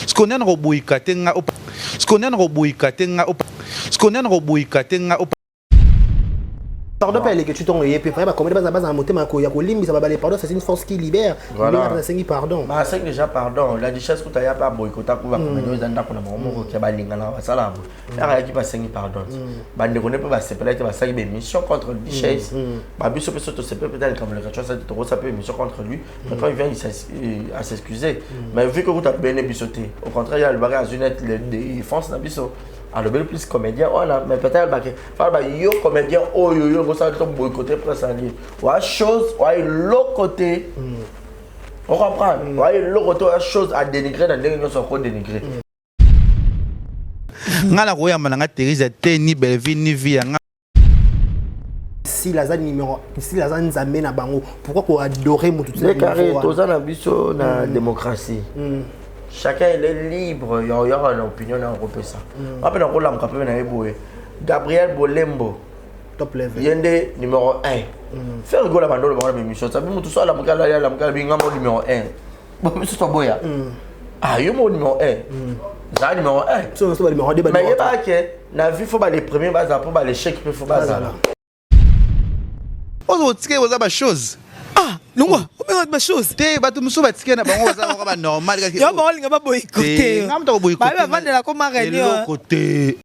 Skonen robui katenga op. Skonen robui katenga op. Skonen robui katenga op. Pardon, que tu t'en es préparé à commettre base à monter ma couille. Pardon, c'est une force qui libère. Voilà. Pardon. Bah, c'est déjà pardon. La richesse que tu as pas boycotter pour va commettre aux andaks on a mon qui a balinga na sala. La qui va sengi pardon. Bah ne connaît pas c'est peut-être va sengi mission contre la richesse. Bah biso peut c'est peut-être comme le quelque ça te ça peut mission contre lui. Maintenant il vient à s'excuser. Mais vu que vous avez bien bisoté. Au contraire, il y a le bagage une les défense na biso. Alors, le plus comédien, voilà, mais peut-être que yo comédien, oh yo yo, ça va boycotter presse en ligne. Ouais, chose, ouais, l'autre côté, on comprend, ouais, l'autre côté, ouais, chose à dénigrer, dans les gens sont encore dénigrés. Ngala roya mananga Teresa te ni Belvin ni via. Si la zone numéro, si la zone zamé na bango, pourquoi qu'on adorer mon tout ça? Les carrés, tous en ambition na démocratie. Chacun est libre, il y a une opinion dans le ça. Après, on a un Gabriel Bolembo, top level. Il y a numéro 1. Faire rigoler la bande de la mission. Ça veut tout ça, la numéro 1. Bon, mais c'est toi, boya. Ah, il y a mon numéro 1. Ça, numéro 1. Mais il n'y a pas que, la vie, il faut les premiers, pour les chèques, il faut pas ça. Ozo tike oza ba chose. Ah, longwa, o benga ba chose. Te ba tumuso ba tike na bango oza ba normal ka. Yo ba olinga ba boycotter. Ngam to boycotter. Ba vandela ko marenio. Côté.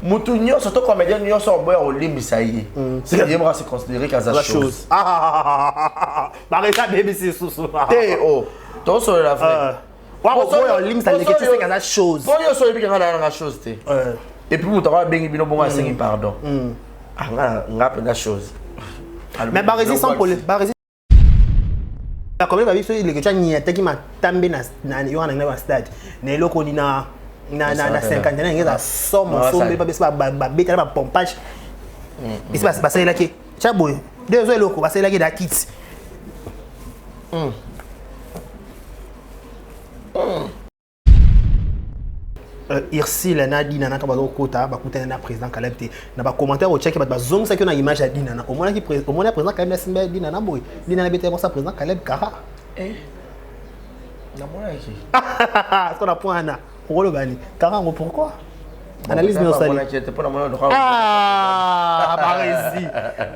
Mutu nyonso to comédien nyonso boya olimbisa ye. C'est que yemra se considérer comme ça chose. Ba reta bébé c'est sous. Te oh, to so la vraie. Wa boya olimbisa le que c'est comme ça chose. Boya so ebi kana na chose te. Et puis mutu ba bengi bino bonga sengi pardon. Ah nga pe la chose. Mais Barési sans problème, Barési. La commune va vivre sur le que tu as nié qui m'a tombé na yo na stade. Na loko ni na 50 ans ngeza somme pas ba beta ba pompage. Il se passe là qui. Tu as boy. Deux heures loko, parce là qui da kit. Irsi la nadi nana ka bazo kota ba kuta na président Caleb te na ba commentaire au check ba zong ça que na image ya dinana au moins qui président Caleb na simba dinana boy dinana bete ko ça président Caleb Kara na mona qui est-ce qu'on a point na pour le bani Kara pourquoi analyse mais ça Barési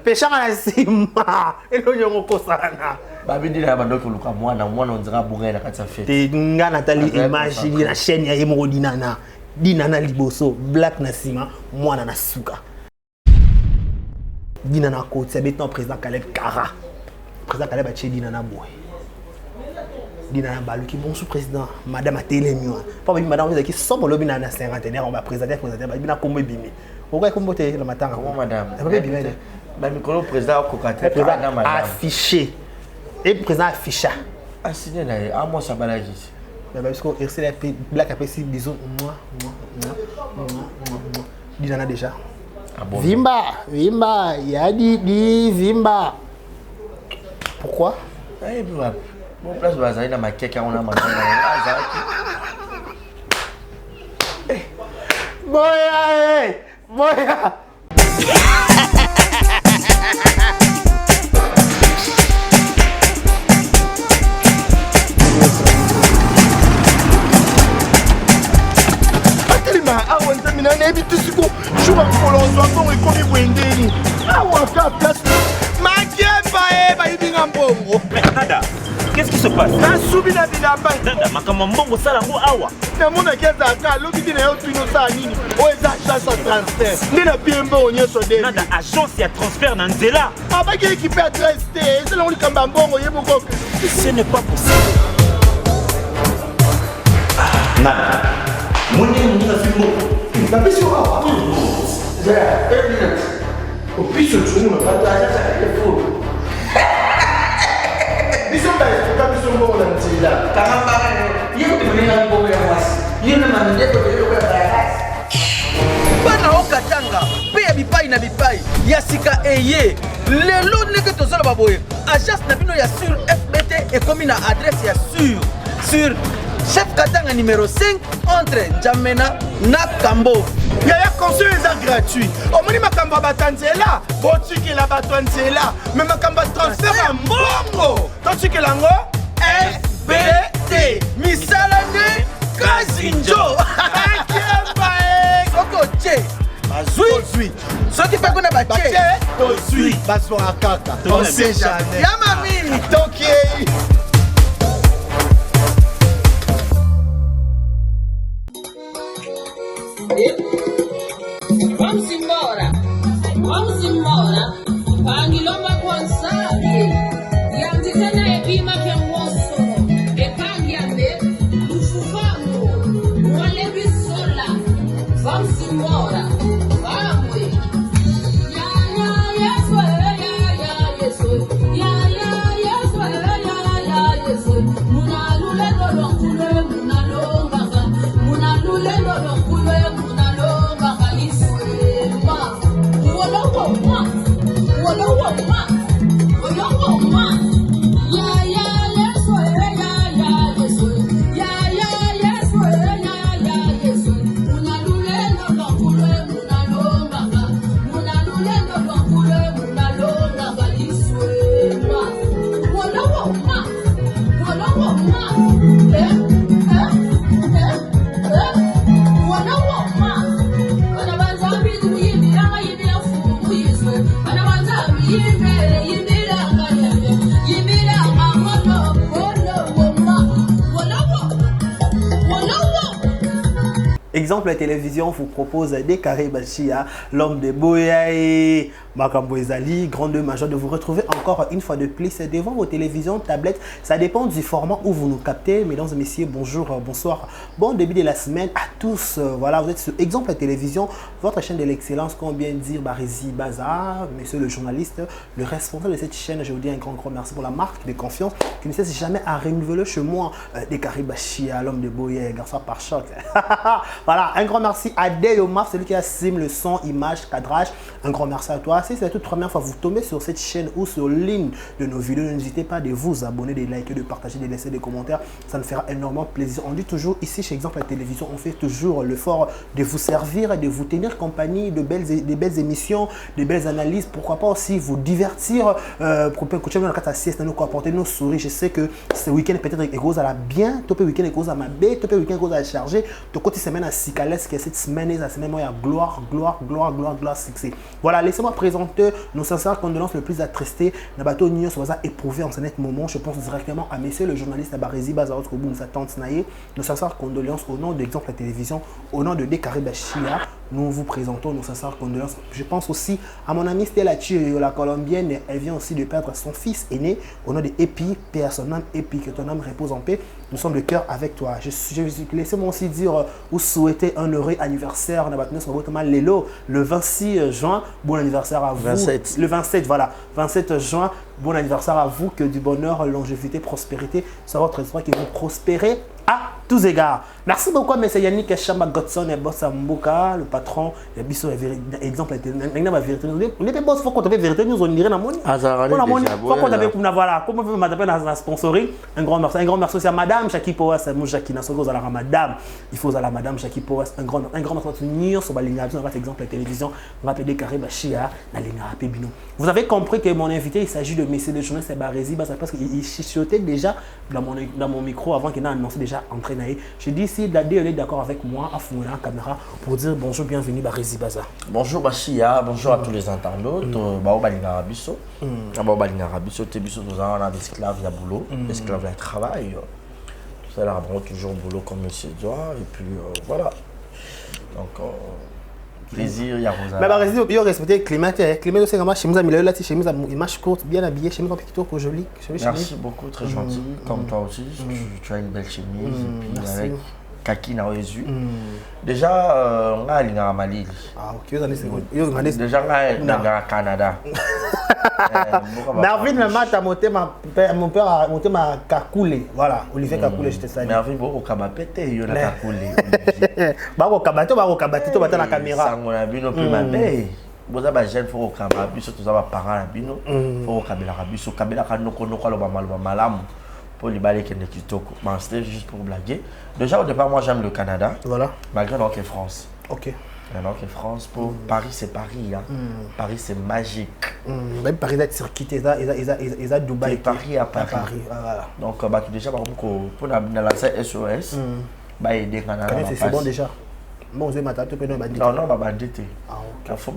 péchant na sima et le nyongo kosana babi dina bandoko luka mwana on dira bourré na kati fête te nga Nathalie image ni na chaîne ya yemo dinana liboso black na sima mwana na suka dinana côté c'est maintenant président Caleb Kara président Caleb a chez dinana boy dinana baluki bon sous président madame Atelemi pas babi madame vous qui somme lobi na cinquantenaire on va présenter babi na kombo bimi pourquoi kombo te le matin madame babi bimi ba micro président kokate madame affiché et président afficha assigné na amo sabalaki mais parce que RC la black après si bisous moi dinana déjà vimba yadi vimba pourquoi eh bon place bazali na makeka on a mangé boya awa nzamina nayebi tisiko jour akolonzwa mbongo ekomi bwendeni awa ka place Makeba bayibinga mbongo. Nada, qu'est-ce qui se passe? nasubi na bilamba Nada, makambo mbongo sala ngo awa. namonaki ezalaka alobi ntina yo twino osala nini oyo eza agence ya transfert nde na bie mbongo nyonso de Nada, agence ya transfert na nzela. abaki ekipe adresse te ezelango likambo ya mbongo ye moko Ce n'est pas possible. nada moni na fimbo napesi yo awa opiso tumu na pataza telefone biso baesuka biso mbongo na nzela kangamba yo tumenga mbongo ya mwasi yena mandepo yo ya barasi Bana okatanga pe ya bipai na bipai ya sika eye lelo ndenge tozala baboye agence na bino ya sur FBT ekomi na adresse ya sur chef Katanga numéro 5 entre Njamena na Kambo. Yaya conseil est gratuit. Omoni makamba batanzela, botikela batanzela, mais makamba transfert à mbongo. Totikela ngo FBT Misalane Kazinjo. Koko Che. Azui. Soki pa kuna ba Che. tozwi bazwaka kaka. On sait jamais. Ya mami. Toki. Vamos embora. Pangilomba konsali. Yandikana epima kenwoso. Epangiambe. Ufufango. Wale bisola. Vamos embora. Vamos. Exemple, la télévision vous propose des carrés Bachia, l'homme de Boya et Makambo Ezali, grande major, de vous retrouver encore une fois de plus devant vos télévisions, tablettes. Ça dépend du format où vous nous captez. Mesdames et messieurs, bonjour, bonsoir. Bon début de la semaine à tous. Voilà, vous êtes sur Exemple, la télévision, votre chaîne de l'excellence, comme bien dire Barizi Baza, monsieur le journaliste, le responsable de cette chaîne. Je vous dis un grand merci pour la marque de confiance qui ne cesse jamais à renouveler chez moi des carrés Bachia, l'homme de Boya, garçon par choc. Voilà, un grand merci à Deyomar, celui qui assume le son, image, cadrage. Un grand merci à toi. Si c'est la toute première fois que vous tombez sur cette chaîne ou sur l'une de nos vidéos, n'hésitez pas de vous abonner, de liker, de partager, de laisser des commentaires. Ça nous fera énormément plaisir. On dit toujours ici chez Exemple la télévision, on fait toujours l'effort de vous servir et de vous tenir compagnie, de belles émissions, de belles analyses. Pourquoi pas aussi vous divertir pour que dans la sieste, nous apporter nos souris. Je sais que ce week-end peut-être est à la bien, tout le week-end est à ma baie, tout le week-end est à charger, tout côté semaine à Sikales, que cette semaine est la semaine où il y a gloire, succès. Voilà, laissez-moi présenter nos sincères condoléances le plus attristés. Nabato Nyon soit éprouvé en ce net moment. Je pense directement à monsieur le journaliste Abarizi Bazaot Koboum, sa tante Naye. Nos sincères condoléances au nom d'Exemple la télévision, au nom de Dekare Bachia. Nous vous présentons nos sincères condoléances. Je pense aussi à mon amie Stella Chio, la colombienne. Elle vient aussi de perdre son fils aîné au nom de Epi, paix à son âme, Epi, que ton âme repose en paix. Nous sommes de cœur avec toi. Laissez-moi aussi dire ou souhaiter un heureux anniversaire. Le 26 juin, bon anniversaire à vous. 27. Le 27, voilà. 27 juin, bon anniversaire à vous. Que du bonheur, longévité, prospérité soit votre espoir, que vous prospérez à tous égards. Merci beaucoup à M. Yannick Chamba Godson et Bossa Mbuka, le patron. Il y a exemple, la vérité. On n'est pas boss, il faut qu'on ait vérité, nous on dirait la monnaie. Il faut qu'on ait voilà, comment on m'appelle dans la sponsoring. Un grand merci aussi à Madame Jackie Powers, c'est Jackie Nassoko, à la Madame. Il faut à la Madame Jackie Powers, un grand merci à Nier sur Balinga, on va exemple la télévision, on va appeler Carré Bachia, la Linga Bino. Vous avez compris que mon invité, il s'agit de Messieurs de journée, c'est Barizi, parce qu'il chuchotait déjà dans mon micro avant qu'il n'ait annoncé déjà entraîné. Je dis si Dadé est d'accord avec moi à fouiller la caméra pour dire bonjour, bienvenue Barizi Baza. Bonjour Bachia, bonjour à tous les internautes. Bao Balinga Rabiso. Bao Balinga Rabiso, Tebiso, nous avons des esclaves, il y a boulot, des esclaves, il y a travail. Tout ça, là, toujours boulot comme monsieur doit. Et puis voilà. Donc, plaisir, il y a Rosa. Mais Barizi, il faut respecter le climat. Le climat, c'est comme chemise à milieu, là, chemise à image courte, bien habillée, chemise en petit tour pour joli. Merci beaucoup, très gentil. Comme toi aussi, tu as une belle chemise. Et puis avec kaki na oezu. Déjà, on a l'ingara Mali. Ah, ok, déjà, on a l'ingara Canada. Mervyn, mon père a monté ma Kakoulé. Voilà, Olivier Kakoulé, je te salue. Mervyn, beaucoup kabapete, il y a Kakoulé. Bako kabate, tu vas dans la caméra. On a vu nos plus mabé. Vous avez des jeunes, il faut que vous avez des parents, il faut que vous avez des parents, il faut que vous avez des parents. pour les balais qui est kitoko. C'était juste pour blaguer. Déjà au départ, moi j'aime le Canada. Voilà. Malgré que France. Ok. Alors que France, pour Paris c'est Paris. Hein. Paris c'est magique. Même Paris est circuité, ils ont Dubaï. Et Paris à Paris. Voilà. Donc déjà pour lancer SOS, bah aider Canada. C'est bon déjà. Bon, c'est matin, tu peux nous banditer. Non, bah banditer. Ah ok. Faut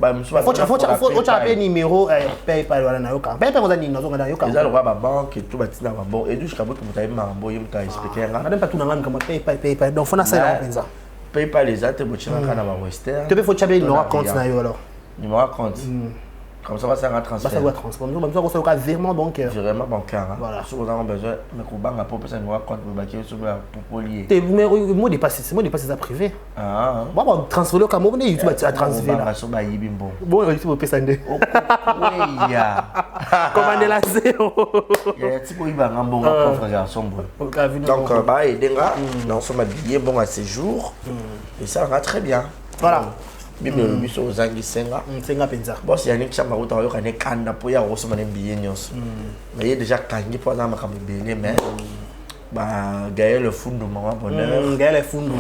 appeler numéro PayPal voilà na yoka. PayPal on a ni nazo ngana yoka. Ils ont le droit à banque et tout bâti na bon et du jusqu'à bout que vous avez mambo yim ta expliquer là. Même pas tout nangana comme PayPal. Donc faut na ça penza. PayPal les autres bochina kana ba Western. Tu peux faut chaper numéro compte na yo alors. Numéro compte. Comme ça va faire un transfert. Ça va transfert. Nous on ça un virement bancaire. Virement bancaire. Voilà. Si vous avez besoin mais ko banga pour passer numéro compte pour baquer sur pour lier. Tes mot dépasse ça privé. Ah. Bon transférer comme on YouTube à transférer là. So ba yibimbo. Bon YouTube au pesande. Oui ya. Commander la zéro. Ya tipo iba ngambo ko frère garçon bon. Donc bah aidenga dans son billet bon à séjour. Et ça va très bien. Voilà. Bible le biso ozangi senga. Senga penza. Boss ya nik chamba uta yoka ne kanda po ya roso mané billet nyos. Mais il déjà kangi po na makambo belé mais bah Gaël le fundo maman bonheur. Gaël le fundo.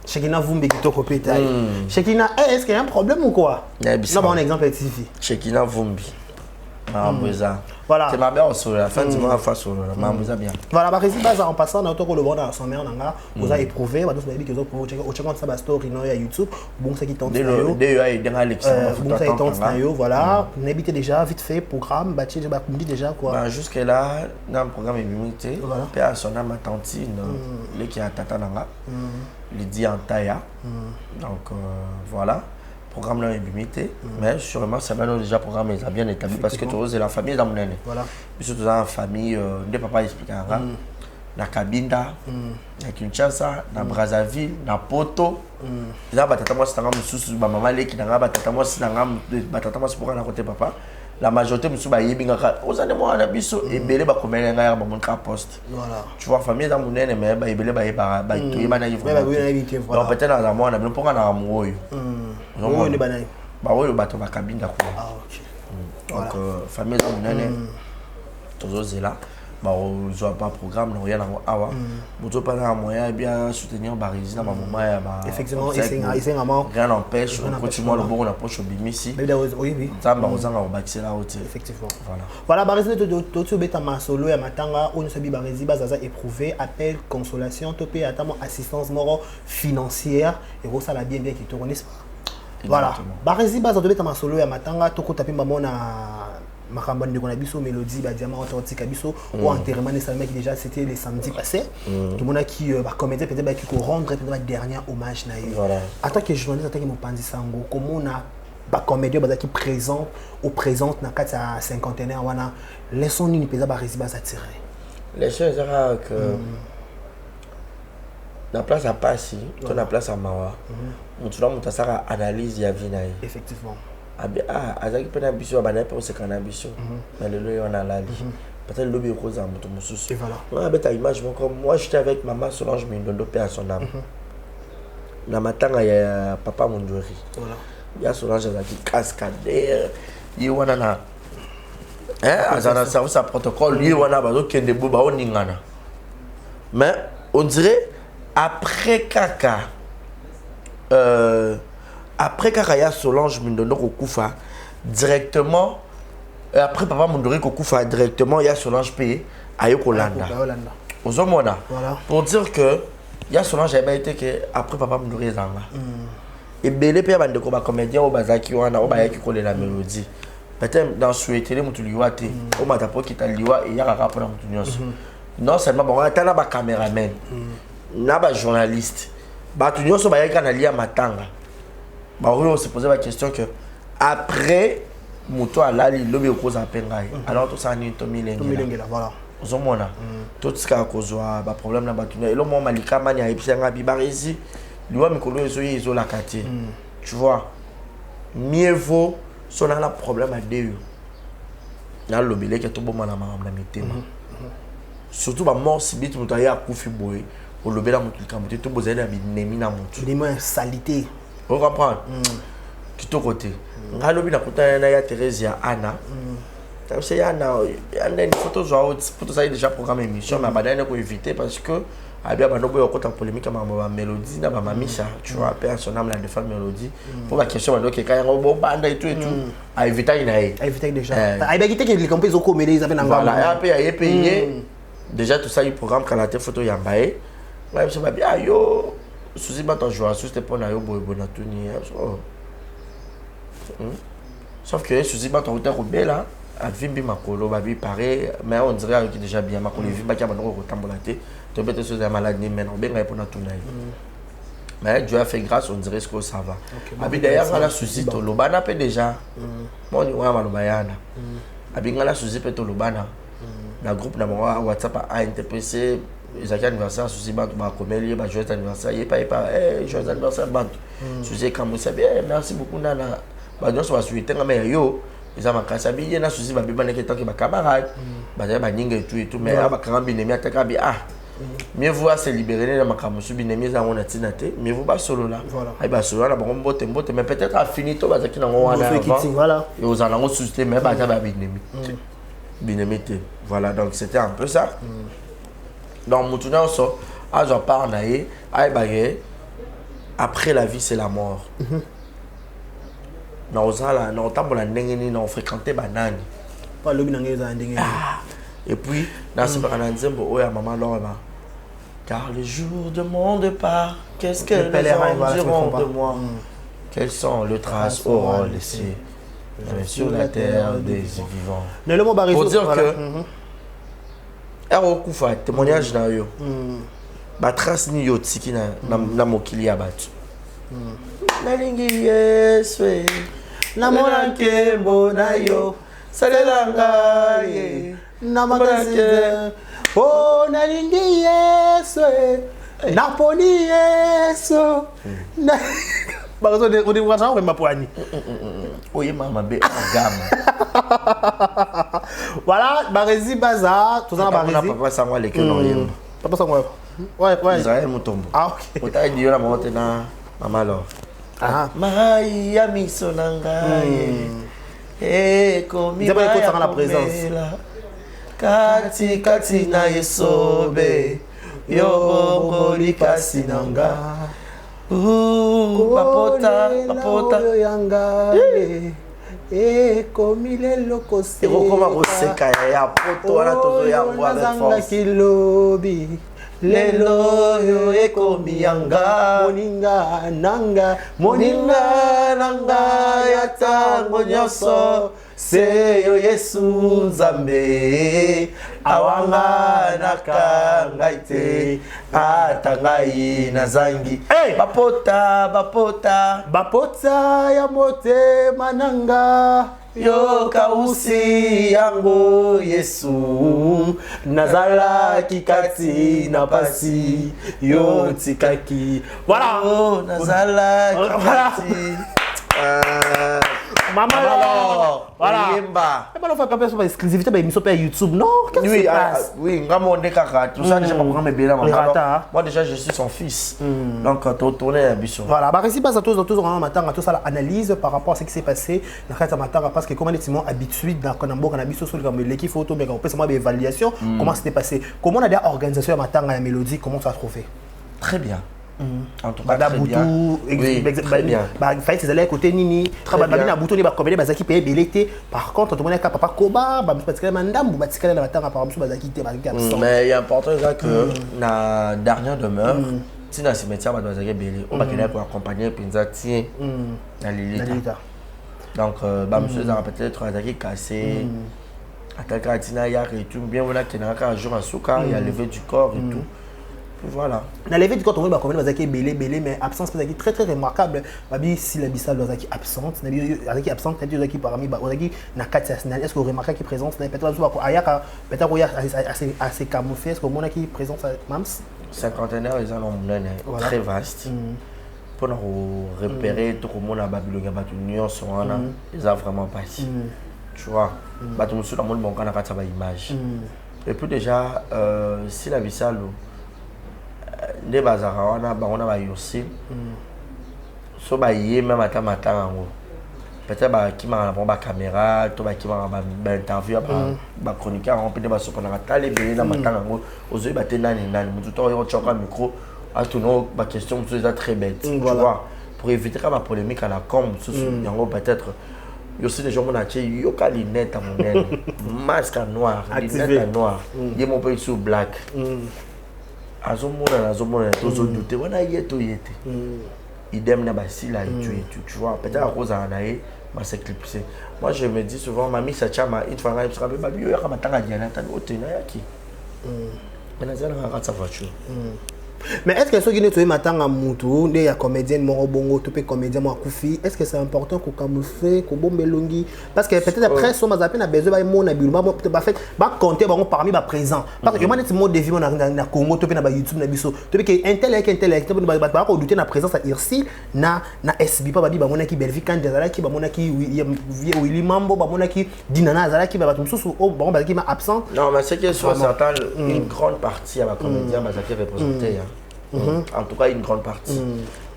Chekina vumbi kitoko peta. Chekina est-ce qu'il y a un problème ou quoi? Non, bon exemple TV. Chekina vumbi. Mamboza. Voilà. C'est ma belle sur la fin du mois face sur la mamboza bien. Voilà, bah rési base en passant dans le bon dans son mère nanga, vous a éprouvé, bah donc vous avez dit que vous checker au checker ça ba story no ya YouTube, bon c'est qui tente yo. Dans Alexandre. Bon ça tente yo, voilà, n'habitez déjà vite fait programme, bah tu bah dit déjà quoi. Bah jusque là, dans le programme immunité, voilà. Père à son âme tantine, les qui a tata nanga, Lydie Antaya. Donc voilà. Programme là limité, mais sûrement ça va déjà programme est bien établi parce que tu oses la famille dans mon année. Voilà. Surtout dans la famille, de papa expliquer na Kabinda, na Kinshasa, na Brazzaville, na Poto. Là batata moi c'est un mususu ba maman leki na batata moi c'est un batata moi pour na côté papa. La majorité mususu ba yebinga ka ozane moi na biso et belé ba komela nga ba mon ka poste. Voilà. Tu vois famille dans mon année mais ba yebele ba to yeba na yivre. Donc peut-être dans moi na bien pour na amoyo. Oui, les bananes. Bah oui, le bateau va cabine d'accord. Ah ok. Donc famille dans mon année, tous là. Bah on joue pas programme, non rien à voir. Vous pas dans moyen bien soutenir Barési dans ma maman. Effectivement, il s'est vraiment. Rien n'empêche. Continue le bon on approche au Bimisi. Oui oui. Ça bah aux en bâtir là haute. Effectivement. Voilà. Voilà Barési tout beta masolo ya matanga on se bi Barési bazaza éprouvé appel consolation topé atamo assistance moro financière et ça la bien qui te connaissent pas. Voilà. Barési base de beta masolo ya matanga toko tapi mamona makamba ndeko na biso mélodie ba diamant authentique biso ou enterrement nécessairement qui déjà c'était les samedis passés. Tout le monde qui va commettre peut-être qui rendre peut-être dernier hommage na yo. Voilà. En tant que journaliste en tant que Mopanzi Sango comment on a ba comédien ba qui présente ou présente na kata cinquantenaire wana laissons une pesa Barési base attirer. Les choses là que la place à Passy, on a place à Mawa. On doit monter ça analyse ya vie na. Effectivement. Azaki pena biso abana pe se kana biso. Mais le lieu on a la vie. Peut-être le bureau za moto mususu. Voilà. On a ta image comme moi j'étais avec maman Solange Mindondo paix à son âme. Na matanga ya papa Mondori. Voilà. Ya Solange azaki cascadeur. Yi wana na azana service à protocole, yi wana bazo kende bo ba oningana. Mais on dirait après Kaka, il y a Solange Mindondo Kokufa directement. Après Papa Mondori Kokufa directement, il y a Solange P. à Yokolanda. Voilà. Pour dire que il y a Solange avait été que après Papa Mondori Zanga. Et Belé P. Bande Koba comédien au Bazaki Wana au Bayaki Kole la mélodie. Peut-être dans Souhaité les Moutouliwate, au Matapo qui t'a liwa et il y a un rapport dans Moutoulios. Non seulement bon, il y a un caméraman. Naba journaliste, tout le monde a matanga. On se posait la question que après Mouto a lali le bureau à Pengai. Alors tout ça ni Tommy Lengela. Voilà. Zomona. Tout ce qui a causé un problème na batunya. Et le moment Malika Mania et puis un Barési, lui a mikolo iso la quartier. Tu vois, mieux vaut son a la problème à deux. Là le billet qui est tout bon na mitema. Surtout ba mort si bit Mouto ya kufi boy. Au lobby la mutu kamute tout besoin de nemi na mutu. Des mots salité. Vous comprenez? Qui tout côté. Nga lobby na kota na ya Thérèse ya Anna. Il y a une photo, ça est déjà programmé émission, mais il faut éviter parce que il y a une polémique avec ma mélodie, ma mamisha, tu vois, personnellement la défense mélodie. Pour la question, quand il y a un bon bande et tout, à éviter il y a. À éviter déjà. À éviter que les compétences au comédie, ils avaient un voilà, il y a payé. Déjà tout ça, il programme quand la photo y a baé. Ouais, je me dis ah yo, souci pas ton joueur, souci pour na yo bon na tout ni. Sauf que souci pas ton hôtel robé là. A vimbi makolo babi pareil mais on dirait que déjà bien makolo vimba qui a bandoko kotambolate to bete sur la maladie mais on benga pour na tunai mais Dieu a fait grâce on dirait que ça va abi d'ailleurs voilà souci to lobana pe déjà bon ni wa malobayana abi ngala souci pe to lobana na groupe na moi WhatsApp a NTPC ils anniversaire souci ba komeli ba joyeux anniversaire et pas joyeux anniversaire ba souci comme ça bien merci beaucoup nana ba donc ça va souhaiter mais yo ils ont marqué ça bien na souci ba beba ne ketanki ba camarade ba ba ninga et tout mais ba quand bien mi ataka bi mieux vaut se libérer na makamu su bien mi za on a tinate mieux vaut ba solo là ai ba solo là ba mbote mais peut-être à finito ba zaki na wana voilà et aux en suscité mais ba za ba binemi voilà donc c'était un peu ça donc mutuna so a zo par na ye ai ba après la vie c'est la mort. Na ozala na otambola ndenge ni na ofréquenter banani pas lobi na ngeza ndenge et puis na sepaka na nzembo oya maman Laura car le jour de mon départ qu'est-ce que les gens diront de moi quelles sont les traces auront laissées sur la terre des vivants pour dire que ero kufa témoignage na yo ba trace ni yo tiki na mokili ya batu nalingi Yesu namona nkembo na yo salela ngai na makasi oh nalingi Yesu naponi Yesu bagazo de odi wasa ko mapwani oye mama be agama voilà barezi baza tout ça barezi papa sangwa leke no yemba papa sangwa ouais Israël mutombo ok ota diyo na mote na mama lo mai ya miso na ngai komi la présence kati na yesobe yo likasi na nga bapota yanga komi lelo kose ekokoma koseka ya poto wana tozo yango avec force kilobi lelo yo ekomi yanga moninga nanga ya tango nyonso seyo Yesu Nzambe awanga nakanga te ata ngai nazangi bapota ya motema nanga yo kausi yango Yesu nazalaki kati na pasi yo tikaki voilà nazalaki kati maman voilà on fait pas sur exclusivité ba émission sur YouTube non qu'est-ce qui se passe oui ngamonde kaka tout ça déjà pas programme bien moi déjà je suis son fils donc quand on tournait à biso voilà bah ici passe à tous on matin à tout ça l'analyse par rapport à ce qui s'est passé dans cette matin parce que comment les timons habitués dans Konambo na biso sur l'équipe photo mais on peut seulement évaluation comment c'était passé comment on a des organisations matin à la mélodie comment ça a trouvé très bien. En tout cas, très bien. Très bien. Fait ces allées côté nini. Na butu ni ba combien bazaki payer belete. Par contre, tout le monde a papa koba, ba parce mandam ou batikala na batanga par exemple bazaki te bazaki absent. Mais il est important que na dernière demeure, si na cimetière bazaki belé, on va venir pour accompagner Pinza tien na Lilita. Donc ba monsieur ça peut-être bazaki cassé. Ataka tina ya et tout bien voilà qu'il y a un jour à Souka, il y a levé du corps et tout. Voilà. Dans les du corps, on va quand même belé, mais absence très très remarquable. Babi si la bissale est absente, est absente, c'est qui parmi bazaki na katia est-ce que vous remarquez qui présence peut-être assez camouflé est-ce que mon qui présence mams cinquantenaire ils ont très vaste. Pour nous repérer tout le monde à Babylone Batunion sont là, ils ont vraiment pas ici. Tu vois, Batunion sur le monde bon quand on a sa image. Et puis déjà si la bissale les bazara on a ba yosi so ba yé même matin peut-être qui m'a la caméra, tout qui m'a interview, chroniqueur, on peut débattre sur la télé, mais dans ma table, aux yeux, tout le temps, on choque un micro, à tout nom, ma question, c'est très bête, tu vois, pour éviter ma polémique à la com, peut-être. Il y a aussi des gens qui ont des lunettes à mon aile, masque à noir, lunettes à noir, il y a mon pays sous black. Azomona, tous douter, on a yeto yete. Idem na basi là, tu vois, peut-être à cause à Anaï, ma s'éclipser. Moi je me dis souvent, mamie ça chama, une fois je rappelle, babi, il y a un temps à Diana, t'as d'autres qui. Mais là, on a sa voiture. Mais est-ce que ceux qui ne sont pas en moutou, il y a comédien moro bongo, tout peut comédien moi koufi. Est-ce que c'est important qu'on camoufle, qu'on bombe longi? Parce que peut-être après, si on a besoin de mon habit, on fait, compter parmi les présents. Parce que moi, c'est mon défi, on a Congo, tout peut na YouTube, na biso, tout peut que intellect, on doit douter na présence à Irsi, na SB, pas babi, ba mona ki Belgique, quand des alaki, ba mona ki Willy Mambo, ba mona ki Dinana Zalaki, ba tout sous, oh, bon, ba qui m'a absent. Non, mais c'est que sur certains, une grande partie à ma comédien, ma qui est représentée. En tout cas, une grande partie.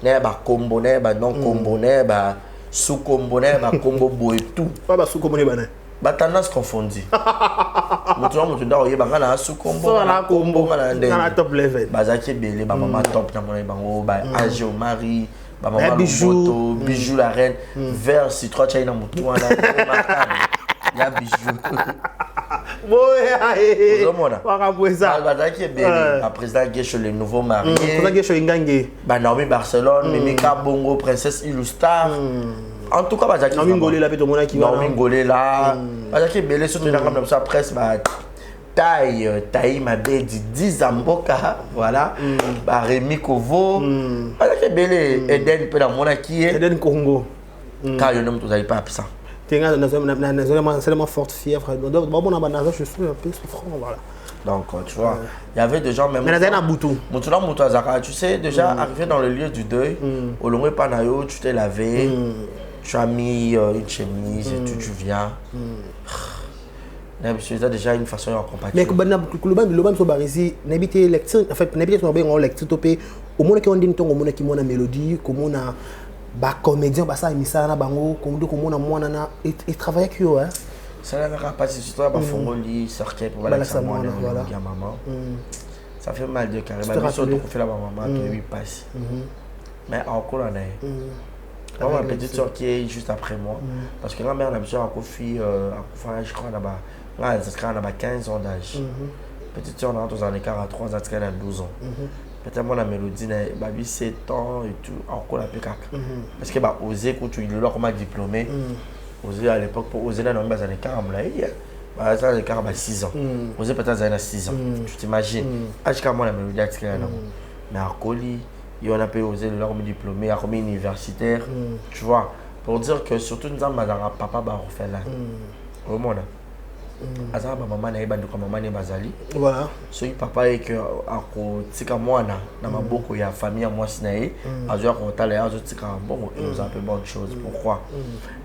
Neba combo, neba non combo, neba sous combo, neba combo beau et tout. Pas sous combo, neba. Bah tendance confondue. Maintenant, on doit y avoir un sous combo, un combo, un top level. Bah ça qui est belé, bah maman top, na mon bango, bah Agio Marie, bah maman bijou, bijou la reine, vert citron chai na moutou na remarquable. Il y a bijou. La présidente Guécho, le nouveau marié. Naomi Barcelone, Mimika Bongo, princesse Illustar. En tout cas, Naomi Ngolé là, Naomi Ngolé là. Surtout dans la presse, Taï m'a dit 10 Amboka, voilà. Rémi Kovo. Eden Pedamonaki. Eden Congo. Car le nom, vous n'avez pas absent. C'est tellement forte fièvre. Je suis un peu souffrant, voilà. Donc, tu vois, il y avait des gens même. Mais il y a un bouton. Tu sais, déjà, arrivé dans le lieu du deuil, au long panayo, tu t'es lavé, tu as mis une chemise et tu viens. C'est déjà une façon de compatible. Mais le ban so barisi n'habite lecture en fait n'habite so ben on lecture topé au monde qui on dit ton au monde qui mona mélodie comme on a ba comédien ba ça émissa na bango comme do comme on a mona na et travailler avec eux hein. Ça n'a pas si toi ba fongoli sortir pour la maman. Ça fait mal de carré ba surtout qu'on fait la maman que lui passe. Mais encore là ma petite soeur qui est juste après moi parce que ma mère a besoin à Kofi je crois là-bas. Là, elle a 15 ans d'âge. Petite soeur, on a un écart à 3 ans, elle a 12 ans. Peut-être moi, la mélodie, elle a 7 ans et tout, encore la PKK. Parce qu'elle a osé, quand tu l'as comme diplômé, osé à l'époque, pour oser, elle a un écart à 6 ans. Osé peut-être à 6 ans. Tu t'imagines. Jusqu'à moi, la mélodie, elle a mais à Coli, il y en a pu oser le comme diplômé, à comme universitaire. Tu vois, pour dire que surtout nous avons papa va refaire là. Au monde. Azara maman na yeba nduka maman ne bazali voilà so papa et que ako tika mwana na maboko ya famille moi sinae azo ko tala azo tika bon et nous a fait bonne chose pourquoi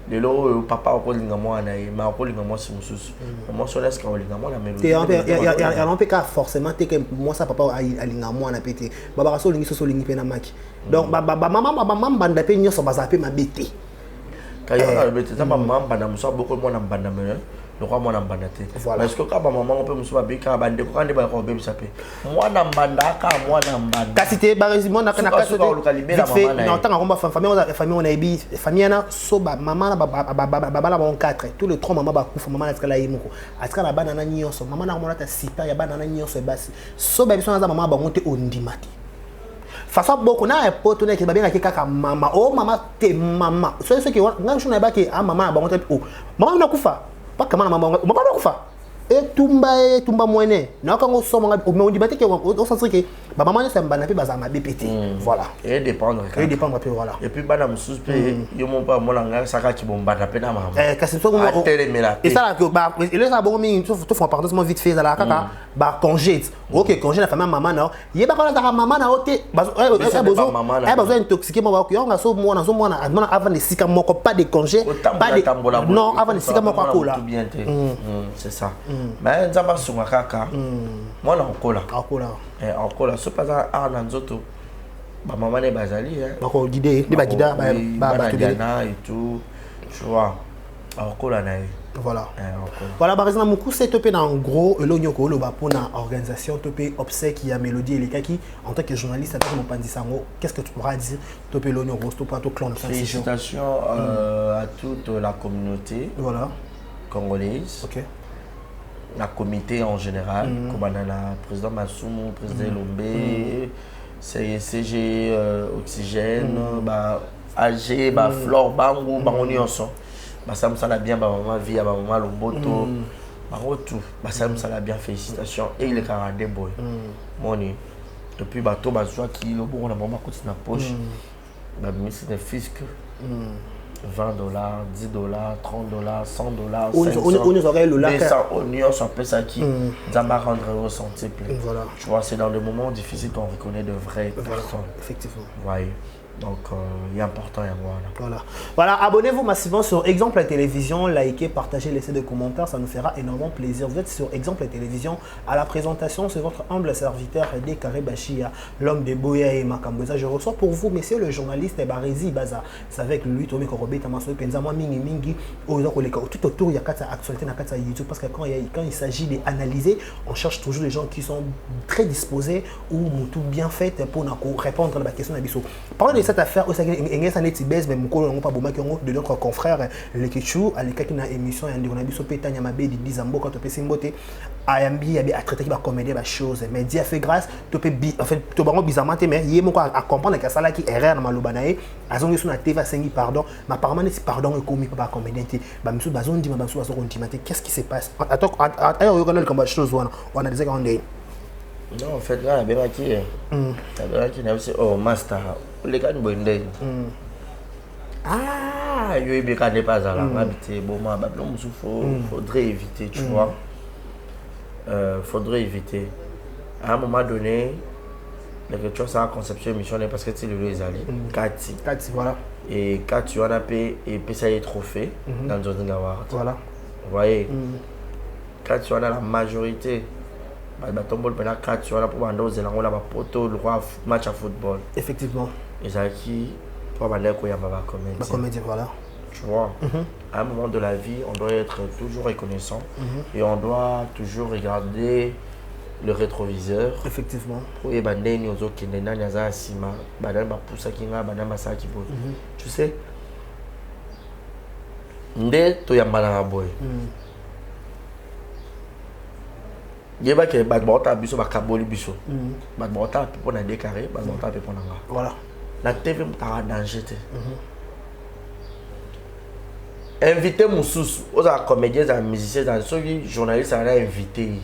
de lo papa ko linga mwana e ma ko linga moi si mususu moi so laisse ko linga mwana mélodie ya on peut pas forcément te que moi ça papa a linga mwana pété baba so lingi so lingi pe na maki donc maman banda pe nyoso bazape mabete kayo na bete ça maman banda muso beaucoup mwana banda mena le roi moi n'embandate parce que quand maman on peut me souba bika bande ko kande ba ko be sapé moi n'embanda ka moi n'embanda kasité barisimo na kana kasité non tant qu'on va famille on a bi famille na soba maman na baba la bon 4 tous les 3 maman ba kufa maman na skala yimoko aska la banana nyonso maman na monata sipa ya banana nyonso basi soba biso na maman ba monte ondimati façon beaucoup na poto na ke ba bien kaka mama oh mama te mama so ce qui nga shona ba ke a maman ba monte oh maman na kufa pas comment maman on fa et tumba moine na quand so on dit que on sent que maman c'est mbana pe bazama bpt voilà et dépendre pe voilà et puis bana musus pe yo mon pas moi nga saka ki bomba na pe na maman kasi so et ça là que ba il ça bon mi tout font parenthèsement vite fait là kaka ba congé OK congé la famille maman na yé ba quand la maman na oté besoin intoxiqué moi ko nga so moi na avant de sika moko pas de congé pas de non avant de sika moko ko là c'est ça mais nzamba sunga kaka moi na okola okola so pas a na nzoto ba maman ne bazali ba ko guider ba guida ba et tout tu vois akola na ye Voilà. akola Voilà, par exemple, beaucoup c'est topé en gros, l'onyoko, le bas pour une organisation, topé obsèque, il y a Mélodie et les kaki. En tant que journaliste, qu'est-ce que tu pourras dire, topé l'onyoko, topé tout clan. Félicitations à toute la communauté Voilà. congolaise, Ok. la comité en général, comme on a le président Massoumou, président Lombe, CG, Oxygène, AG, Flore, Bango, Bangoni ensemble. Ça me semble bien, maman vie, maman Lomboto, tout. Ça me semble bien, félicitations. Et il est carrément boy. Moni. Depuis bateau, bateau qui le bon, on a maman côté dans la poche. C'est des fiscs. $20, $10, $30, $100, $500, on s'en peut ça qui ça va rendre ressenti plus. Voilà. Tu vois, c'est dans le moment difficile qu'on reconnaît de vraies personnes. Effectivement. Ouais. Donc, il est important, voilà. Voilà, abonnez-vous massivement sur Exemple la télévision, likez, partagez, laissez des commentaires, ça nous fera énormément plaisir. Vous êtes sur Exemple la télévision. À la présentation, c'est votre humble serviteur Edé Karébachia, l'homme de Boya et Makamboza. Je reçois pour vous, messieurs, le journaliste Barizi Baza. C'est avec lui, Tomé Korobé, Tamaso Penzama, Mingi, tout autour, il y a 4 actualités dans YouTube parce que quand il s'agit d'analyser, on cherche toujours des gens qui sont très disposés ou tout bien fait pour répondre à la question d'Abisso. Parlons de cette affaire, de notre confrère Le Kichou, à l'écart qui a émission, il y a une pétane Yamabé de Dizambo quand on peut s'imboter. Ayambi a traité qui va comédie la chose. Mais Dieu a fait grâce, tu peux en fait, tu vas bizarrement mais il y a à comprendre que ça là qui erreur dans malobanae. Azon sur la TV sengi pardon, mais apparemment si pardon est commis par comédien. Bah monsieur bazon dit ma bazon on dit qu'est-ce qui se passe? Attends, ailleurs on connaît comme chose on a des qu'on est. Non, en fait, là, il y a qui est oh, master, les gars, nous bonnes. Ah, il y a des pas à la habiter. Bon, faudrait éviter, tu vois. Faudrait éviter. À un moment donné, les choses à conception émission parce que tu les allé. Kati, voilà. Et quand tu en as payé et puis ça y est trophée dans le Jordan Gawar. Voilà. Vous voyez, quand tu en as la majorité. Tu as pour le match à football. Effectivement. Et ça qui pour comédie. Voilà. Tu vois, à un moment de la vie, on doit être toujours reconnaissant et on doit toujours regarder le rétroviseur. Effectivement. Tu sais, il y a des biso bakaboli biso bata pour na décarré bata pour na voilà la TV mutara danger te invité mususu aux comédiens et musiciens dans ceux journalistes a invité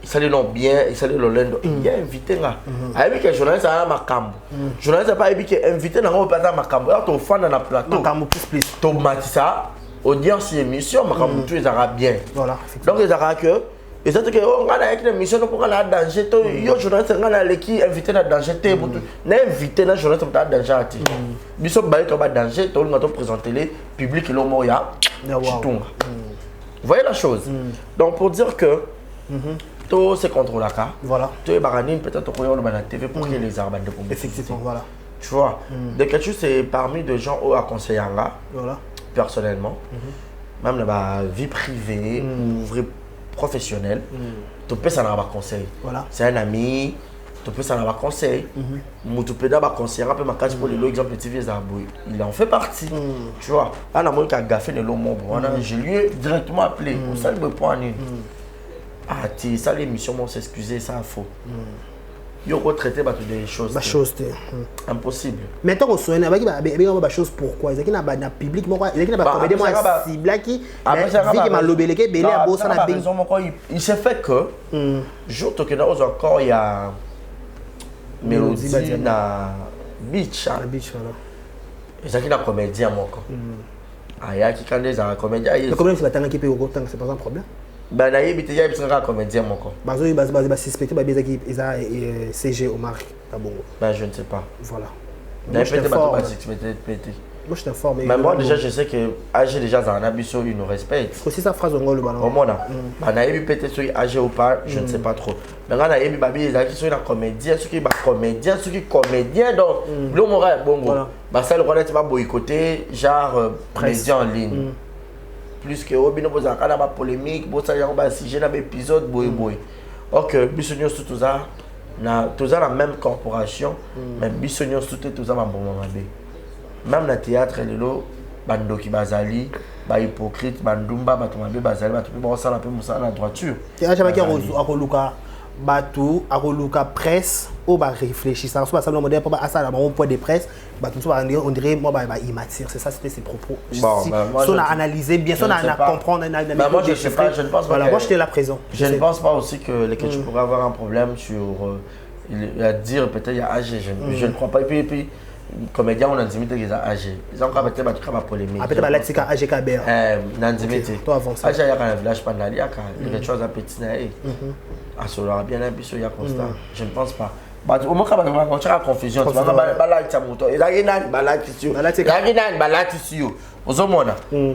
il s'allait non bien il s'allait l'olendo il y a invité là avec que journaliste a makambo journaliste pas invité invité na on pas makambo là to fan na plateau makambo plus to matisa audience émission makambo tout les arabes bien voilà donc les arabes que et c'est que on a une émission pour la danger to yo journaliste ngana leki invité na danger te na invité na journaliste pour danger ati biso ba to ba danger to ngato présenter les public lo moya chitunga voyez la chose donc pour dire que tout c'est contre la cas voilà tu es baranine peut-être qu'on a la TV pour que les arbres de communauté effectivement voilà tu vois de quelque chose c'est parmi des gens au à conseiller là voilà personnellement même la vie privée ou vrai professionnel, tu peux s'en avoir conseil. Voilà. C'est un ami, tu peux s'en avoir conseil. Tu peux d'abord conseiller un peu ma case pour l'exemple de TV Zaboui. Il en fait partie. Tu vois, là, on a gaffé de l'homme. Je lui ai directement appelé. Pour ça, il me prend une. Ah, tu ça l'émission, on s'excuser, ça faux. Il faut traiter des choses. Impossible. Maintenant, on se souvient des choses pourquoi. Il y a un public, il y a un comédien cible qui il s'est fait que, jour que nous encore, il y a Mélodie na Beach. Et ça qui est un comédien, moi. Il y a qui quand un comédien. Le comédien, c'est pas un problème. Ben là il y a un comédien mon corps. Bah suspecté bah bizarre qu'ils a CG Omar Tabongo. Ben je ne sais pas. Voilà. Peut-être Moi, je t'informe. Mais moi, déjà, je sais que AG, déjà, dans un abisso, il nous respecte. Aussi, ça phrase, on le ballon. Au moins, on a eu peut-être sur AG ou pas, je ne sais pas trop. Mais on a eu Babi, il a qui sont comédien, ceux qui sont comédien, ceux qui sont comédien. Donc, le moral est bon. Bah, ça, le rôle est boycotter, genre, média en ligne. Plus que, oh, bien, vous avez une polémique, vous avez un sujet, un épisode, boy. Ok, Bissonnion, tout ça, la même corporation, mais Bissonnion, tout ça, bon moment. Même dans le théâtre, bando qui bazali, hypocrite, bandumba, batumabé bazali, batumabé, ça la peu moussa la droiture. Et à chaque fois batou, à presse, ou bah réfléchir. Ça ressemble à ça, le modèle pour ça, un point de presse, on dirait moi il m'attire. C'est ça, c'était ses propos. Si on a analysé bien, si on a comprendre, moi je sais pas, je ne pense pas. Voilà, moi j'étais là présent. Je ne pense pas aussi que tu pourrais avoir un problème sur à dire peut-être il y a âgé. Je ne crois pas. Et puis comédien on a dit que ils ont âgé. Ils ont peut-être pas polémique. Peut-être là c'est âgé Kabert. Nan dit toi avance. Âgé il y a un village pas d'aller il y a des choses à petit naïf. À cela bien un peu sur constat. Je ne pense pas. Au moins quand on a confusion, tu vas balade ta moto. Il y a une balade ici. Il y a une balade ici.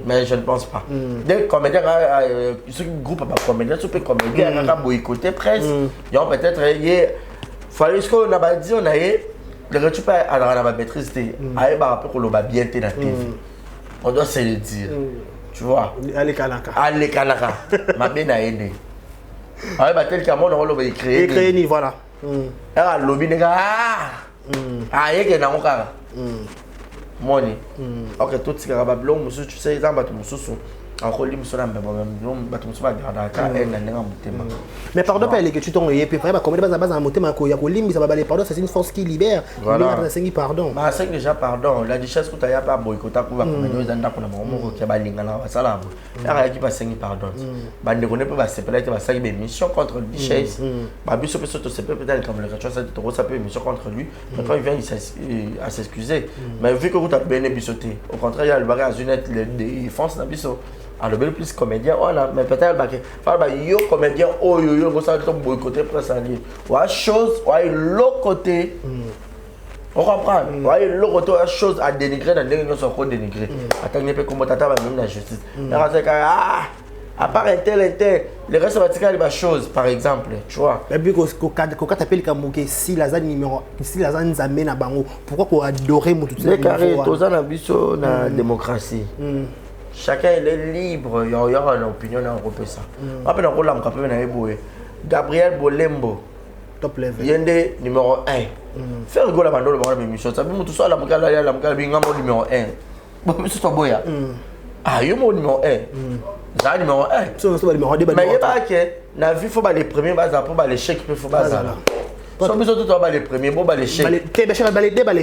Mais je ne pense pas. Des comédiens, ce groupe de comédiens, ce comédien qui a boycotté presse, ils ont peut-être fallait ce qu'on a dit, on a le retour à la maîtrise, on a bien été dans la TV. On doit se le dire. Tu vois? Allez Kanaka. Allez Kanaka. Ma bien a aidé. Tel qu'à mon rôle, on va créer. Créer, voilà. Ah, lobby nega. Ah, il y a un cas. Money. Ok, tout ce qui est rabablo, monsieur, tu sais, ils ont battu monsieur. Encore lui, monsieur, battu monsieur, mais pardon, pas que tu t'en es, puis vraiment, comme base à monter ma couille, pardon, c'est une force qui libère. Voilà. Pardon. Mais c'est déjà pardon. La richesse que tu as pas boycotter, pour nous dans la commune, qui a balingana, ça là. La qui passe pardon. Bande connaît pas, c'est peut-être va faire une mission contre le richesse. Babi se peut se peut-être comme le rachon, ça peut mission contre lui. Mais quand il vient, à s'excuser. Mais vu que vous avez bien bisoté, au contraire, il y a le bagage à une défense dans biso. Alors, le plus comédien, voilà, mais peut-être yo comédien, oh yo, vous savez, boycotter presse en ligne. Ou chose, ou l'autre côté. On comprend. Ouais, l'autre côté, il y a chose à dénigrer dans les gens sont dénigrés. Attends, il n'y a pas comme tata, même la justice. À part un tel, le reste va tirer des choses, par exemple, tu vois. Mais puis, quand tu appelles Kamouké, si la zone numéro, si la zone nous amène à Bango, pourquoi qu'on adorait mon tout ça? Les carrés, tous en ambition, la démocratie. Chacun est libre, il y aura une opinion dans le ça. Après, on a Gabriel Bolembo. Top level. Il y a numéro 1. Faire rigoler la bande de la mission. Ça veut tout ça, la numéro 1. Bon, monsieur Toboya. Ah, il y a mon numéro 1. C'est numéro 1. Mais il y a pas que, la vie, il faut les premiers, pour les chèques, il faut pas ça. Si on a les premiers, bon, les chèques. Les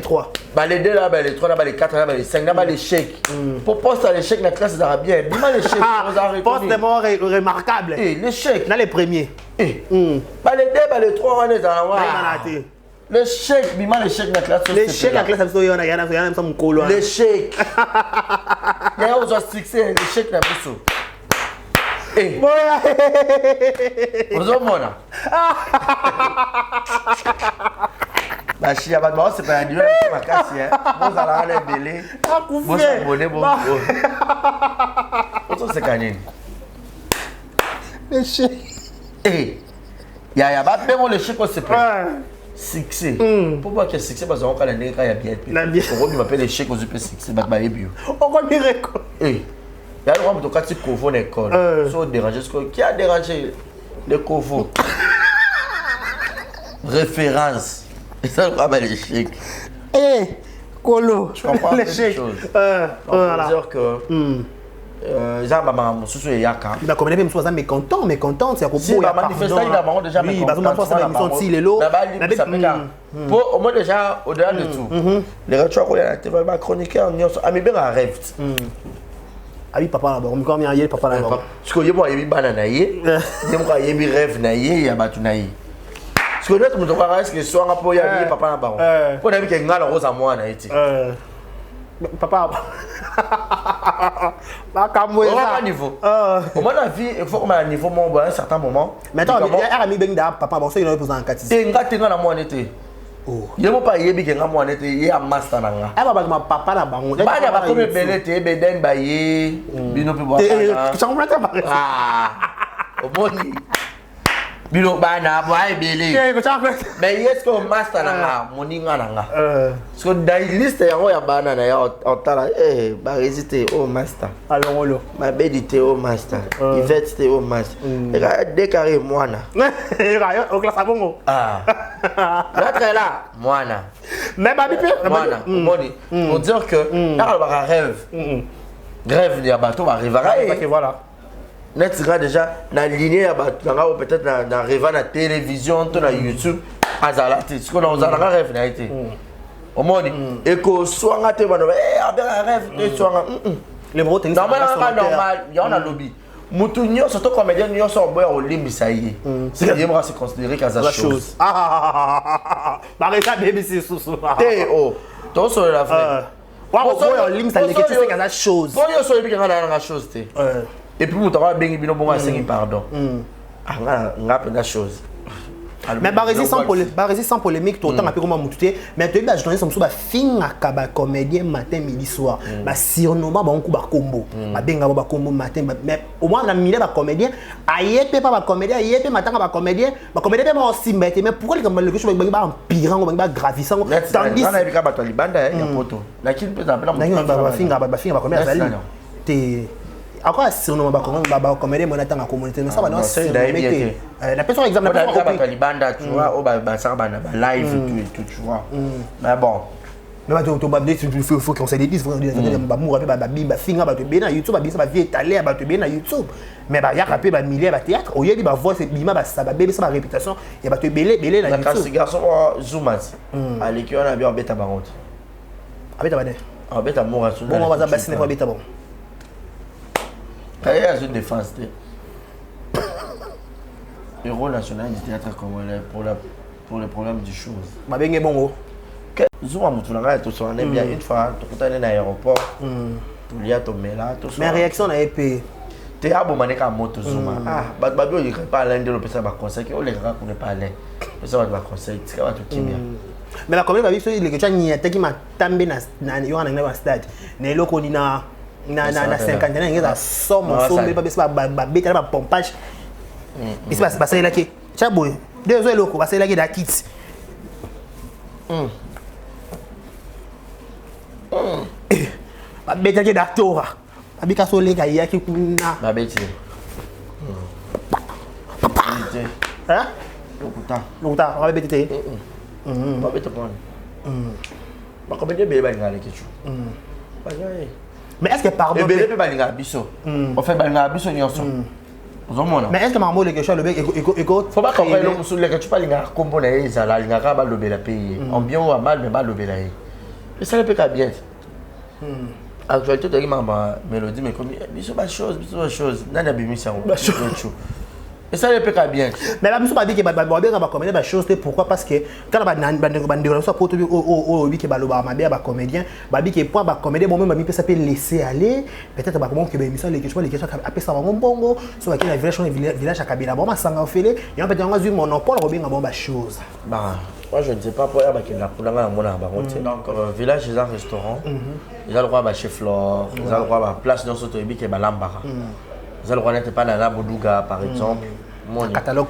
3. Les 2, les 3, les 4, les 5, les chèques. Pour poster les chèques, la classe sera bien. Dis-moi les chèques. Poste remarquable. Les chèques. Dans les premiers. Les 2, les 3, on est dans la les chèques, dis-moi les chèques, la classe. Les chèques, la classe, il y a un colo. Les chèques. Il y a aussi fixé les chèques, la boussole. Ozomona. La chia va devoir se faire un duel avec ma casse. Vous allez aller délai. Vous abonnez, vous. Vous c'est canine. Les chèques. Il y a pas même le chèque, c'est pas. Succès. Pourquoi que succès? Parce qu'on a un il y a bien. Pourquoi il m'appelle les chèques aux UP succès? On va bien récolter. Il y a le droit de casser le couvre dans l'école. Sauf déranger. Qui a dérangé le couvre? Référence. Et ça, le droit de l'échec. Colo. Je comprends quelque chose. On peut dire que. Ça maman sous yaka. Il va comme même soit mécontent, c'est à cause de la manifestation, il a déjà mécontent. Oui, parce que ça même sont les lots. Pour au moins déjà au-delà de tout. Les retours qu'on a la TV va chroniquer en ami bien à rêve. Ah oui, papa là-bas, on me connaît hier, papa là-bas. Parce que moi, il y a banana hier, moi, il y a rêve naïe, il y a battu naïe. Parce que l'autre, je crois que soit un peu, il y a papa là-bas. Pour qu'il y ait un rose à moi, naïe. Papa. On va à niveau. Au moins, la vie, il faut qu'on ait un niveau à un certain moment. Maintenant, il y a un ami ben d'ab, papa, bon, ça, il y a un peu en 4. C'est un gars qui est dans la moitié. Il n'y a pas de gens qui ont master. Ah, bah, ma papa là, bango. Bah, il y a pas de belé, tu es beden, baye, bino peut boire. Tu comprends ça? Ah, au bon bino bana, boy, belé. Mais est-ce que master nanga, moninga nanga? Parce que dans la liste, il y a un banana, il y a un talent. Eh, bah, hésiter au master. Alors, on l'a. Ma belle était au master. Yvette était au master. Décarré, moi, là. Au classe à bongo. Ah. L'autre est là, moi, là. Mais babi pe Voilà, pour dire que là on va rêve. Rêve il y a bateau va arriver. Voilà. Net sera déjà dans lignée à bateau peut-être dans rêve na télévision, dans YouTube, azalati. Ce qu'on a dans rêve n'a été. Au monde et que soit ngate bano rêve et soit les bros techniques normal, il y en a lobby. Mutu nyo surtout comédien nyo so boy au limisa yi. C'est que moi c'est considéré comme la chose. Bah ça bébé c'est sous. Théo, toi sur la vraie. Waouh, boy au limisa les que c'est comme la chose. Boy sur le bien la chose té. Et puis mutu va bengi bino bonga sengi pardon. Ah nga pe la chose. Mais sans polémique tout autant comme mututé mais tu as journaliste comme ça fin akaba comédien matin midi soir ba surnommant ba on coup ba combo ba benga ba combo matin mais au moins na milieu ba comédien ayepe pas ba comédien ayepe matin ba comédien ba aussi mais pourquoi les le chose ba empirant ba gravissant tandis on a vu ba to libanda ya poto lakini peut appeler ba finga ba comédien zali te encore surnommant ba comédien mon attend à communauté mais ça va non c'est la personne exemple la personne ba libanda tu vois au ba ça ba live et tout tu vois mais bon mais tu vas dire il faut qu'on se dise faut ba moura ba bimba finga ba te bien na YouTube ba bisa ba vie étalé ba te bien na YouTube mais ba ya rapé ba milliers ba théâtre au yebi ba voix c'est bima ba ça ba bébé ça ba réputation ya ba te belé na YouTube quand ce garçon zoomas allez qui on a bien beta ba honte abeta ba ne beta moura sur bon on va ça c'est pas beta bon il y a une défense héros national du théâtre congolais pour le problème du chose. Ma bien bon Zuma Moutoulanga tout ça on aime bien une fois tout à l'aéroport tout y a tombé là tout ça. Mais réaction na EP t'es à bomber comme moto Zuma ah babio il pas aller de l'opération ba conseil que on les gars qu'on ne pas aller ça va conseil c'est va tout qui bien. Mais la commune ba biso il que tu ni ataki ma tambe na yo na stade na loko ni na 50 ans ngeza somme somme ba beta ba pompage il se passe ça là qui chaboy deux heures loko ba ça là qui da kit ba beta qui da tora ba bika so lega ya ki kuna ba beti hein lokuta ba beta te ba beta pon ba ko beta be ba ngale kichu ba ngai. Mais est-ce que pardon on fait balinga biso nyonso ozomona mais est-ce que maman le question le bec écoute faut pas comprendre le musu le que tu pas linga kombo na ezala linga ka ba lobela pays en bien ou mal mais ba lobela et ça le peut bien actualité de ma mélodie mais comme biso ba chose nana bimi ça et ça le peut bien mais la biso ba dit que ba comédien ba chose pourquoi parce que quand ba ndeko ça pour au bi que ba loba ma ba comédien ba dit que point ba comédien bon même ça peut laisser aller peut-être ba comment que ba émission les questions après ça ba bongo so ba na village à Kabila bon ma sanga ofele et on peut dire on a eu monopole robinga bon ba chose bah moi je ne sais pas pourquoi que la poulanga mona ba donc village ils ont restaurant ils ont le droit ba chez Flore ils ont le droit ba place dans soto bi que ba lambara ils ont le droit n'être pas dans la Boudouga par exemple catalogue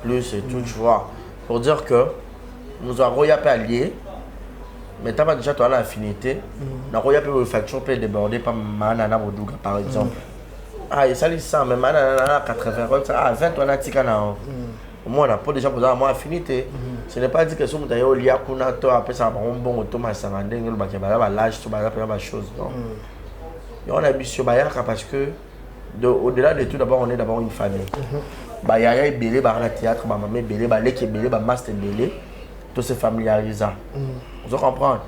plus et tout tu vois pour dire que nous avons pas allié mais t'as pas déjà toi l'affinité na roya peut facture peut déborder par manana Boudouga par exemple ah et ça les ça mais manana 80 ah 20 on a tika na moi on a pas déjà posé moi affinité ce n'est pas dit que somme d'ailleurs il y a kuna toi après ça bon automa ça va ndenge le bakeba ba l'âge tout ba la chose non et on a bisio bayaka parce que au-delà de tout d'abord on est d'abord une famille bah yaya belé ba na théâtre ba maman belé ba leki belé ba master belé tout se familiarisant vous comprenez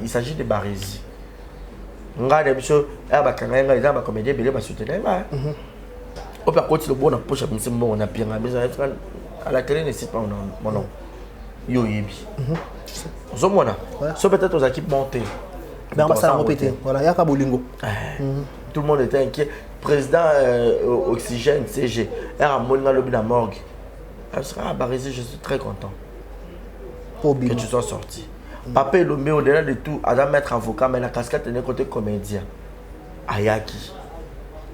il s'agit de barésie nga de biso ba kanga nga ba comédien belé ba soutenir ba au pas côté le bon na poche comme c'est bon on a bien à la télé ne cite pas mon nom yo yebi vous mona so peut-être aux équipes montées ben on va ça répéter voilà yaka bolingo tout le monde était inquiet. Président Oxygène CG, elle a monté le morgue. Elle sera à Barésie, je suis très content. que tu sois sorti. Papa Elomé, au-delà de tout, à mettre avocat, mais la casquette est côté comédien. Ayaki.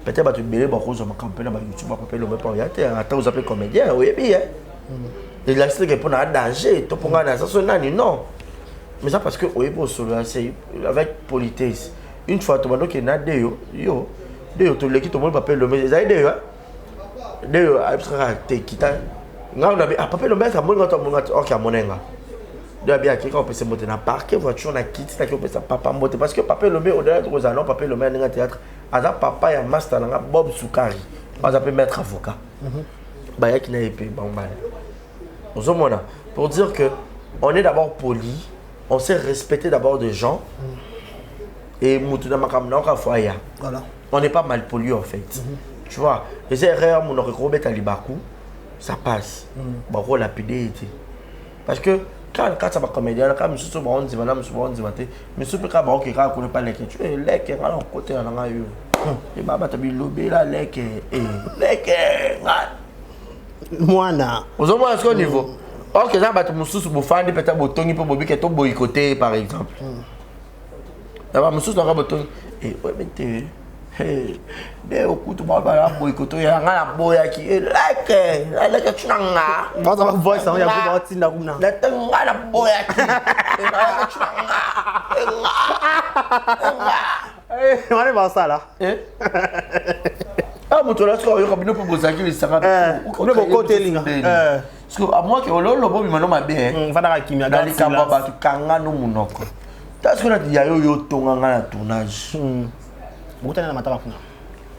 Peut-être que tu es beaucoup sur ma campagne, YouTube, Papa Elomé, pour y aller. Attends, vous appelez comédien, oui, bien. Il a dit que pour un danger, tu peux pas non. Mais ça parce que oui, c'est avec politesse. Une fois, tu vas donc il y a des yo, tu les quittes, tout le monde Papa Elomé, ils ont des yo, Papa Elomé, ça m'a dit, ok, mon enga. De bien qui on peut se monter dans parquet voiture na kit là qui on peut ça papa monter parce que Papa Elomé au-delà de Rosanon Papa Elomé dans théâtre ada papa ya master na Bob Soukari on peut mettre avocat ba ya qui na épée bon ba ozomona pour dire que on est d'abord poli on sait respecter d'abord des gens et mutu na makamna ka foya voilà on n'est pas mal poli en fait tu vois les erreurs mon aurait à libaku ça passe ba ko lapidité parce que quand ça va comédien quand monsieur so bon dit madame so bon dit maté monsieur peut pas OK quand connaît pas les tu es les qui là côté là nga yo et baba tabi lobé là les qui mwana ozomo à ce niveau OK ça ba monsieur so bofandi peut-être botongi pour bobi que to boycotter par exemple d'abord monsieur so nga botongi et ouais mais tu de okutu baba la boycotter ya nga la boya ki like chunanga baza ba voice ya ku ba tinda kumna la tanga la boya ki on va ça là ah moto là ce qu'on a pour bozaki les sanga on est beaucoup telinga parce que à moi que lo bobi mano mabe va dans kimia dans les kamba ba tu kanga no munoko parce que là il y a yo tonga nga na tournage butana na mataba kuna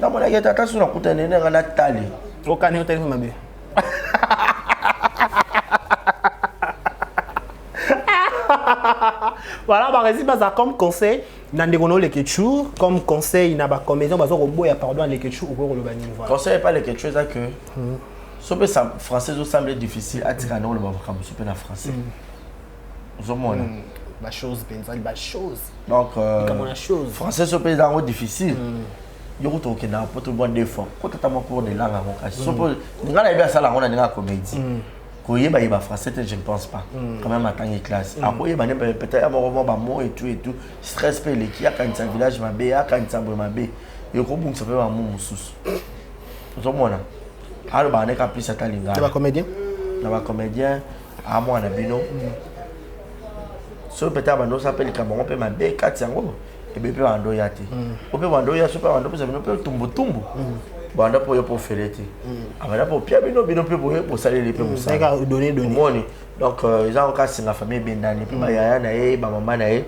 na mona yeta attention na kutana nga na tali okani hotel mabe voilà bah rési baza comme conseil na ndekono le ketchou comme conseil na ba comédien bazo roboya pardon le ketchou ou ko lo bani voilà conseil pas le ketchou ça que sope ça français zo semble difficile à tirer non le ba comme sope na français zo mona ba chose benza ba chose donc comme la chose français sope dans difficile yo to ke na poto bon défaut ko tata mo cours de langue mon cas sope ngala iba sala ngona nga comédie ko yeba yeba français je ne pense pas quand même à temps classe après yeba ne peut-être mo ba mot et tout stress pe le qui a quand ça village mabe a quand ça bo mabe yo ko bung ça fait ba mo mususu zo mona halo ba ne ka plus ata linga ba comédien à moi na bino so peut-être ba no s'appelle Cameroun pe mabe 4 yango et be pe ando yati o pe ando ya so pe ando pe ça bino pe tumbo banda po yo po felete abana po pia bino pe po saler les pe mo ça donner moni donc ils ont encore singa famille bendani pe ba yaya na ye ba mama na ye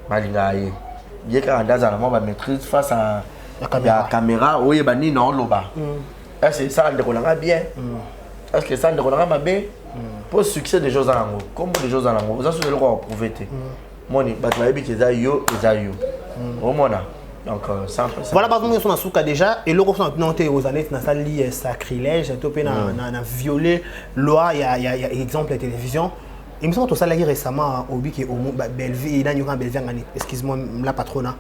malinga ye ye ka ndaza na mo ba maîtrise face à la caméra oye ba ni non loba est-ce que ça de kolanga bien est-ce que ça de kolanga mabe pour succès des choses en haut comme des choses en haut vous avez le droit à prouver moni ba ba bi ke za yo au mona donc ça voilà parce que nous sommes souka déjà et le sont noté aux années na sali sacrilège topé na violer loi il y a exemple la télévision il me semble tout ça là récemment au bic au Belleville dans Yoran Belleville ngani excuse-moi la patronat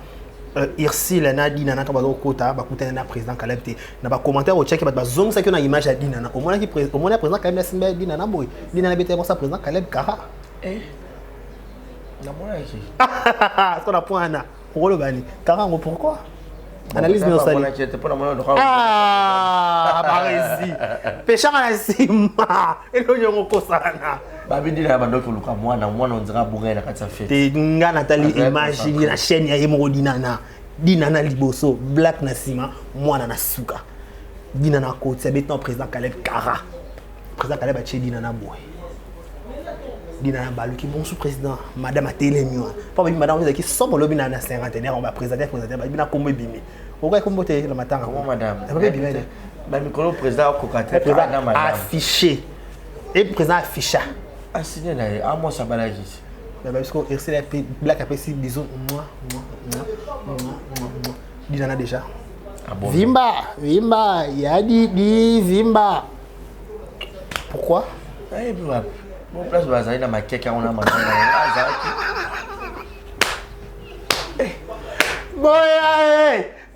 Irsi la na di nana bazo kota ba kutana na président Caleb te na ba commentaire au check ba zong ça que na image ya di nana au moins qui président Caleb na simba di nana boy di nana bete ça président Caleb Kara na mona qui ce qu'on a point na Rolo bani. Karango pourquoi? Analyse nos salis. Ah, barezi. Pécheur à la sima. Et le yongo kosana. Babi dit là bando que luka mwana on dira bourré na kata fait. Te nga Nathalie imagine la chaîne ya yemo dinana. Dinana liboso black na sima mwana na suka. Dinana côté c'est béton président Caleb Kara. Président Caleb a tché dinana boy. Dinana Baluki, bon sous-président, madame a télémio. Pas madame, vous avez qui sommes au lobby dans la cinquantenaire, on va présenter, il a comme bimé. Pourquoi comme vous le matin? Comment madame? Le président affiché. Et le président afficha. Ah, c'est bien, à moi ça balage. Parce que RC Black après si bisous, moi. Dinana déjà. Vimba, Yadi, Vimba. Pourquoi? Bon place bazali na makeka on a mangé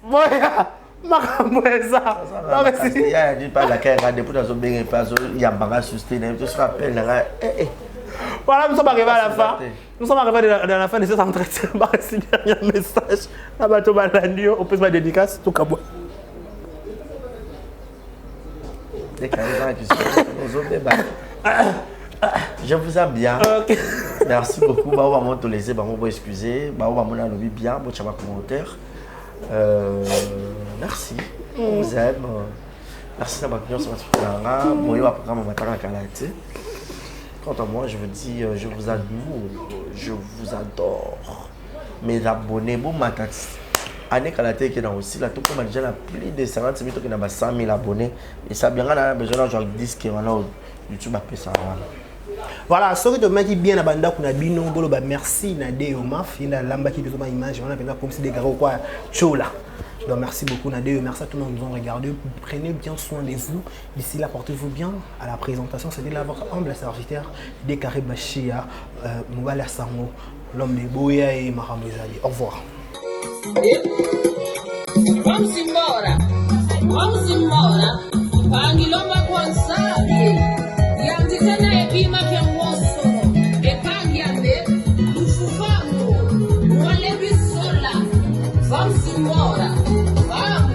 boya makamweza il y a dit pas la kaya depuis dans un bien pas il y a banga sustain tu te rappelles là Voilà, nous sommes arrivés à la fin. Nous sommes arrivés à la fin de cet entretien. C'est le dernier message. On peut se faire dédicace. Tout cas, je vous aime bien. okay. Merci beaucoup. Bah, on va te laisser, bah, on va excuser. Bah, on va me lobby bien, bon, tu vas commentaire. Merci. On vous aime. Merci d'avoir venu sur votre programme. Bon, il va programme à Kalate. Quant à moi, je vous dis, je vous adore. Je vous adore. Mes abonnés, bon, ma tête. Année Kalate qui est dans aussi là, tout comme déjà plus de 50 000 qui n'a 100 000 abonnés. Et ça, bien, on a besoin de genre 10 qui est là YouTube a fait ça. Voilà, ce que tu m'as dit bien à Banda Kunabino, merci Nadé Omaf, il y a l'amba qui nous a image, on a besoin comme si des gars ou quoi, chola. Donc merci beaucoup Nadé, merci à tout le monde qui nous a regardé. Prenez bien soin de vous. D'ici là, portez-vous bien. À la présentation, c'était là votre humble serviteur, Décaré Bachia, Moubala Samo, l'homme de Boya et Maramezali. Au revoir. Vamos embora, Pangilomba Kwanzali, Yanditana Ebima Kenwoso, Epangiambe, Lufufamu, Walebi Sola, vamos embora, vamos.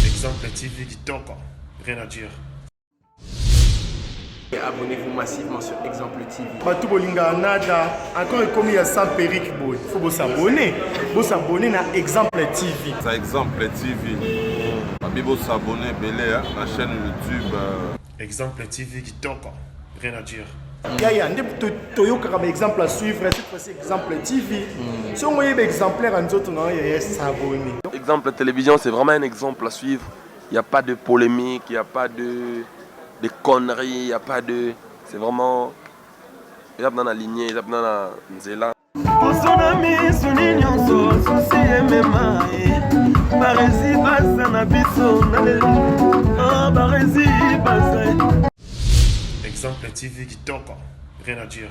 Exemple TV qui toque, rien à dire. Abonnez-vous massivement sur Exemple TV. Batou Bolinga Nada, encore comme il y a 100 périques, il faut vous s'abonner. Vous s'abonner à Exemple TV. C'est Exemple TV. Vous s'abonner à la chaîne YouTube. Exemple TV qui toque, rien à dire. Il y a un exemple à suivre, cette fois-ci Exemple TV. Si on voit un exemplaire, on doit s'abonner. Exemple télévision, c'est vraiment un exemple à suivre. Il n'y a pas de polémique, il n'y a pas de conneries, il n'y a pas de... C'est vraiment... Il y a dans la lignée, il y a dans la nzela. Exemple TV qui toque, rien à dire.